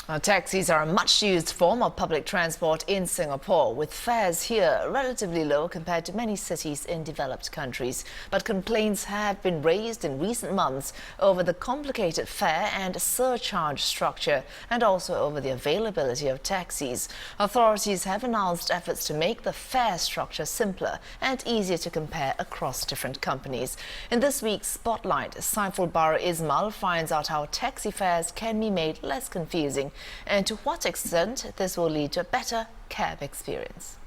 Taxis are a much-used form of public transport in Singapore, with fares here relatively low compared to many cities in developed countries. But complaints have been raised in recent months over the complicated fare and surcharge structure, and also over the availability of taxis. Authorities have announced efforts to make the fare structure simpler and easier to compare across different companies. In this week's Spotlight, Saifulbahri Ismail finds out how taxi fares can be made less confusing and to what extent this will lead to a better cab experience.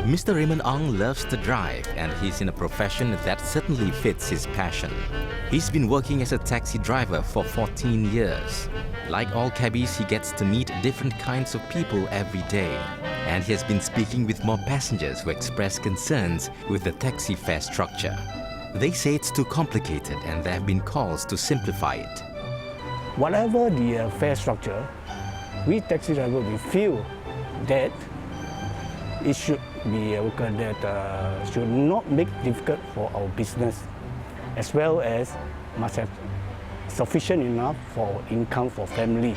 Mr. Raymond Ong loves to drive, and he's in a profession that certainly fits his passion. He's been working as a taxi driver for 14 years. Like all cabbies, he gets to meet different kinds of people every day. And he has been speaking with more passengers who express concerns with the taxi fare structure. They say it's too complicated and there have been calls to simplify it. Whatever the fare structure, we taxi drivers, we feel that it should be should not make difficult for our business, as well as must have sufficient enough for income for family.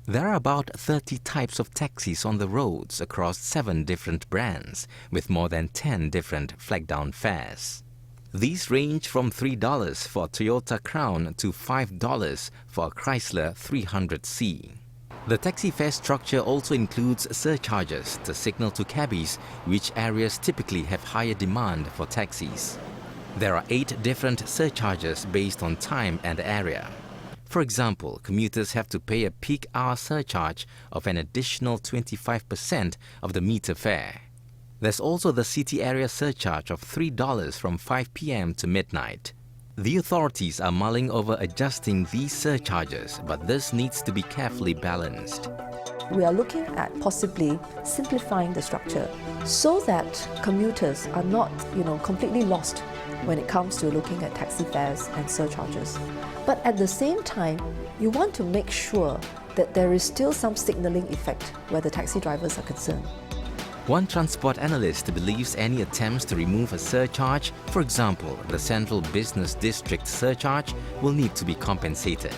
There are about 30 types of taxis on the roads across 7 different brands, with more than 10 different flag-down fares. These range from $3 for a Toyota Crown to $5 for a Chrysler 300C. The taxi fare structure also includes surcharges to signal to cabbies which areas typically have higher demand for taxis. There are 8 different surcharges based on time and area. For example, commuters have to pay a peak hour surcharge of an additional 25% of the meter fare. There's also the city area surcharge of $3 from 5 p.m. to midnight. The authorities are mulling over adjusting these surcharges, but this needs to be carefully balanced. We are looking at possibly simplifying the structure so that commuters are not, completely lost when it comes to looking at taxi fares and surcharges. But at the same time, you want to make sure that there is still some signalling effect where the taxi drivers are concerned. One transport analyst believes any attempts to remove a surcharge, for example, the Central Business District surcharge, will need to be compensated.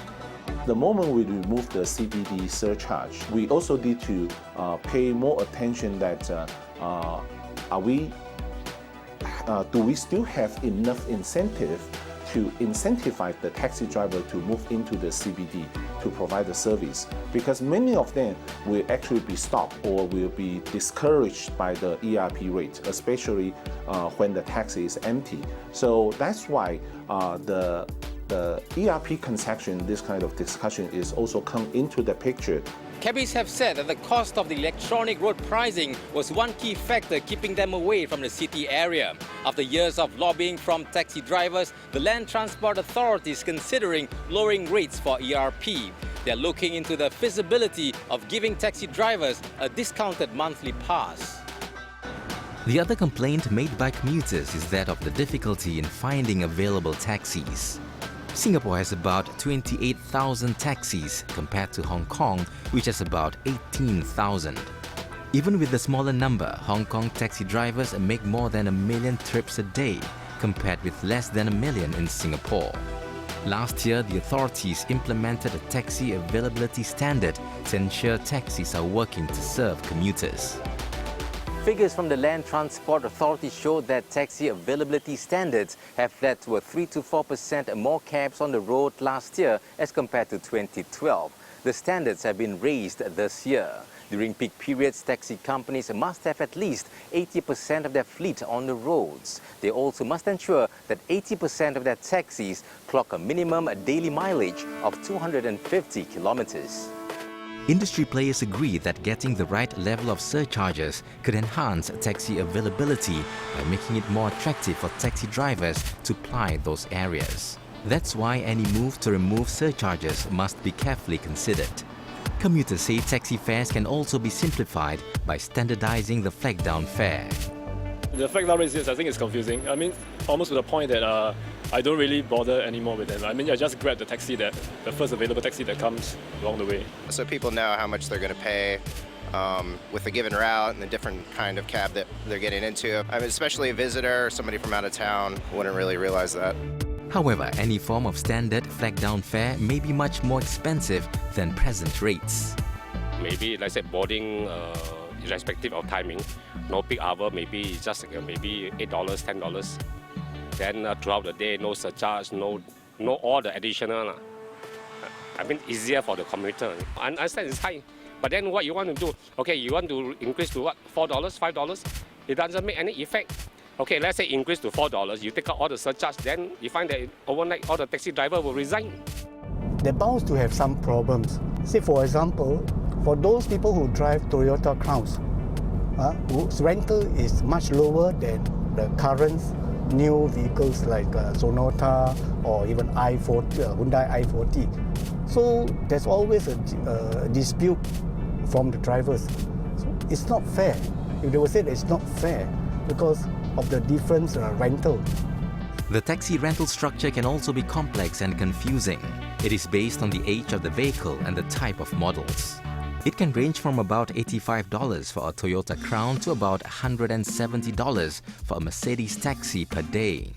The moment we remove the CBD surcharge, we also need to pay more attention that do we still have enough incentive to incentivize the taxi driver to move into the CBD to provide the service, because many of them will actually be stopped or will be discouraged by the ERP rate, especially when the taxi is empty. So that's why the ERP conception, this kind of discussion is also come into the picture. Cabbies have said that the cost of the electronic road pricing was one key factor keeping them away from the city area. After years of lobbying from taxi drivers, the Land Transport Authority is considering lowering rates for ERP. They're looking into the feasibility of giving taxi drivers a discounted monthly pass. The other complaint made by commuters is that of the difficulty in finding available taxis. Singapore has about 28,000 taxis compared to Hong Kong, which has about 18,000. Even with the smaller number, Hong Kong taxi drivers make more than 1 million trips a day, compared with less than 1 million in Singapore. Last year, the authorities implemented a taxi availability standard to ensure taxis are working to serve commuters. Figures from the Land Transport Authority show that taxi availability standards have led to a 3 to 4% more cabs on the road last year as compared to 2012. The standards have been raised this year. During peak periods, taxi companies must have at least 80% of their fleet on the roads. They also must ensure that 80% of their taxis clock a minimum daily mileage of 250 kilometers. Industry players agree that getting the right level of surcharges could enhance taxi availability by making it more attractive for taxi drivers to ply those areas. That's why any move to remove surcharges must be carefully considered. Commuters say taxi fares can also be simplified by standardizing the flag-down fare. The flag down rates, yes, I think it's confusing. I mean, almost to the point that I don't really bother anymore with them. I mean, I just grab the taxi the first available taxi that comes along the way. So people know how much they're going to pay with a given route and the different kind of cab that they're getting into. I mean, especially a visitor or somebody from out of town wouldn't really realize that. However, any form of standard flag-down fare may be much more expensive than present rates. Maybe, let's say, boarding, irrespective of timing, no peak hour, maybe it's just maybe $8, $10. Then throughout the day, no surcharge, no all the additional. I mean, easier for the commuter. I understand it's high, but then what you want to do? Okay, you want to increase to what? $4, $5? It doesn't make any effect. Okay, let's say increase to $4, you take out all the surcharge, then you find that overnight all the taxi driver will resign. They're bound to have some problems. Say, for example, for those people who drive Toyota Crowns, whose rental is much lower than the current new vehicles like Sonata or even Hyundai i40. So there's always a dispute from the drivers. So it's not fair. If they will say that it's not fair because of the different rental. The taxi rental structure can also be complex and confusing. It is based on the age of the vehicle and the type of models. It can range from about $85 for a Toyota Crown to about $170 for a Mercedes taxi per day.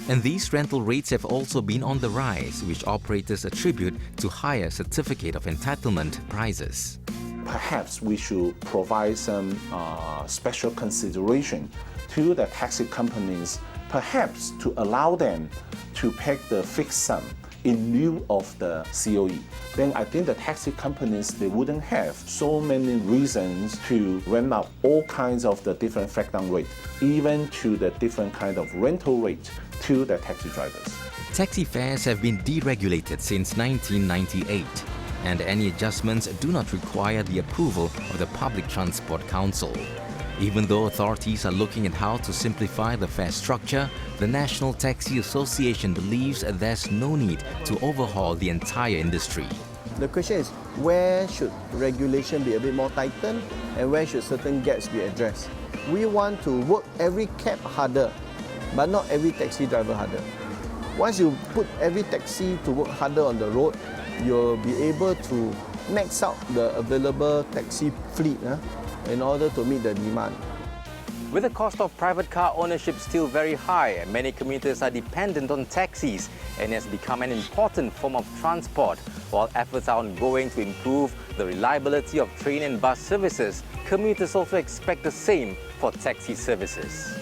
And these rental rates have also been on the rise, which operators attribute to higher certificate of entitlement prices. Perhaps we should provide some special consideration to the taxi companies, perhaps to allow them to pay the fixed sum in lieu of the COE. Then I think the taxi companies, they wouldn't have so many reasons to rent out all kinds of the different flag down rate, even to the different kind of rental rate to the taxi drivers. Taxi fares have been deregulated since 1998, and any adjustments do not require the approval of the Public Transport Council. Even though authorities are looking at how to simplify the fare structure, the National Taxi Association believes there's no need to overhaul the entire industry. The question is, where should regulation be a bit more tightened and where should certain gaps be addressed? We want to work every cab harder, but not every taxi driver harder. Once you put every taxi to work harder on the road, you'll be able to max out the available taxi fleet in order to meet the demand. With the cost of private car ownership still very high, many commuters are dependent on taxis and it has become an important form of transport. While efforts are ongoing to improve the reliability of train and bus services, commuters also expect the same for taxi services.